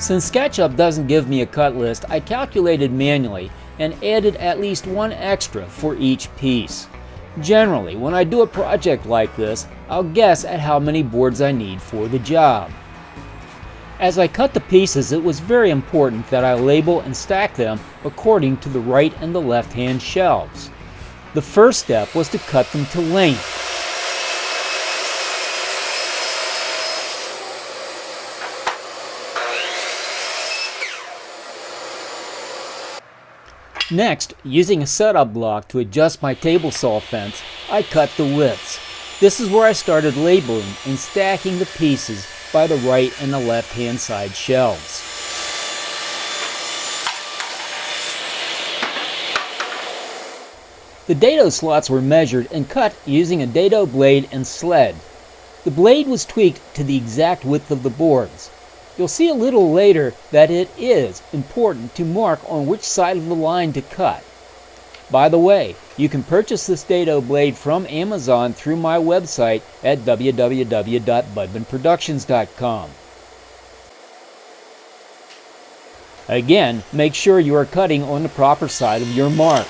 Since SketchUp doesn't give me a cut list, I calculated manually and added at least one extra for each piece. Generally, when I do a project like this, I'll guess at how many boards I need for the job. As I cut the pieces, it was very important that I label and stack them according to the right and the left-hand shelves. The first step was to cut them to length. Next, using a setup block to adjust my table saw fence, I cut the widths. This is where I started labeling and stacking the pieces by the right and the left-hand side shelves. The dado slots were measured and cut using a dado blade and sled. The blade was tweaked to the exact width of the boards. You'll see a little later that it is important to mark on which side of the line to cut. By the way, you can purchase this dado blade from Amazon through my website at www.budmanproductions.com. Again, make sure you are cutting on the proper side of your mark.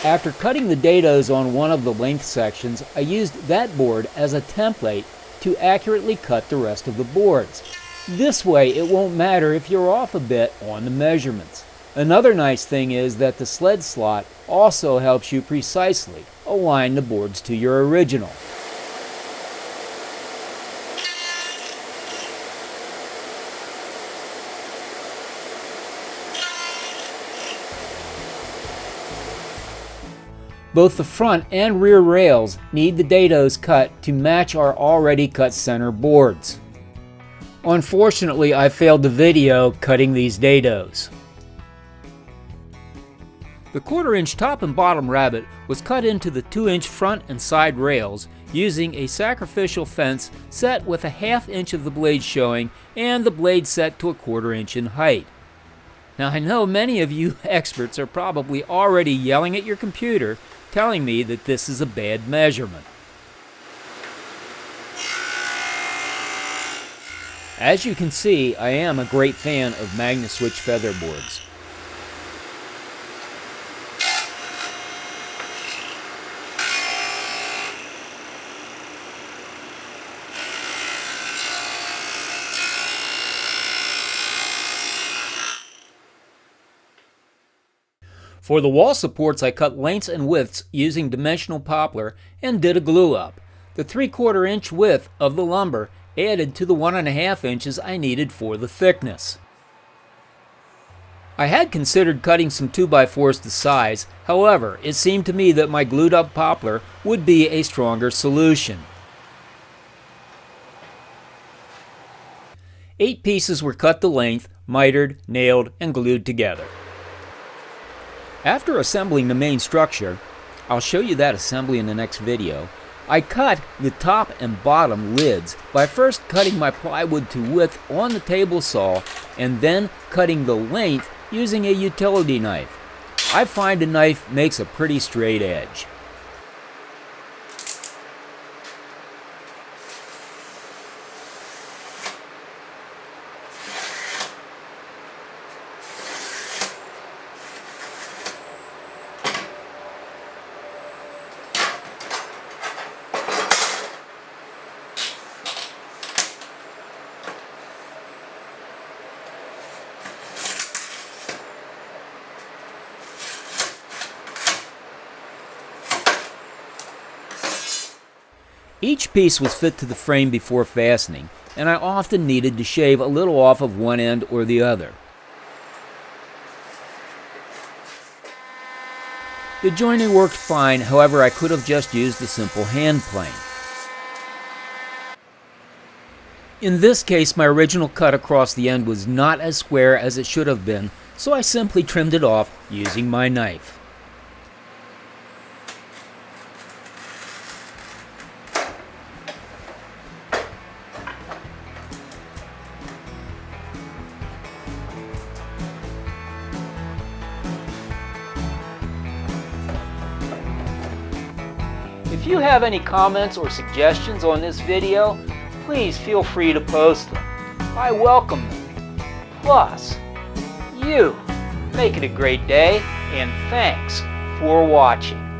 After cutting the dados on one of the length sections, I used that board as a template to accurately cut the rest of the boards. This way it won't matter if you're off a bit on the measurements. Another nice thing is that the sled slot also helps you precisely align the boards to your original. Both the front and rear rails need the dados cut to match our already cut center boards. Unfortunately, I failed the video cutting these dados. The 1/4-inch top and bottom rabbet was cut into the 2-inch front and side rails using a sacrificial fence set with a 1/2 inch of the blade showing and the blade set to a 1/4 inch in height. Now I know many of you experts are probably already yelling at your computer telling me that this is a bad measurement. As you can see, I am a great fan of MagnaSwitch featherboards. For the wall supports, I cut lengths and widths using dimensional poplar and did a glue up. The 3/4 inch width of the lumber added to the 1.5 inches I needed for the thickness. I had considered cutting some 2x4s to size, however, it seemed to me that my glued up poplar would be a stronger solution. 8 pieces were cut to length, mitered, nailed, and glued together. After assembling the main structure, I'll show you that assembly in the next video, I cut the top and bottom lids by first cutting my plywood to width on the table saw and then cutting the length using a utility knife. I find a knife makes a pretty straight edge. Each piece was fit to the frame before fastening, and I often needed to shave a little off of one end or the other. The joining worked fine, however I could have just used a simple hand plane. In this case, my original cut across the end was not as square as it should have been, so I simply trimmed it off using my knife. If you have any comments or suggestions on this video, please feel free to post them. I welcome them. Plus, you make it a great day, and thanks for watching.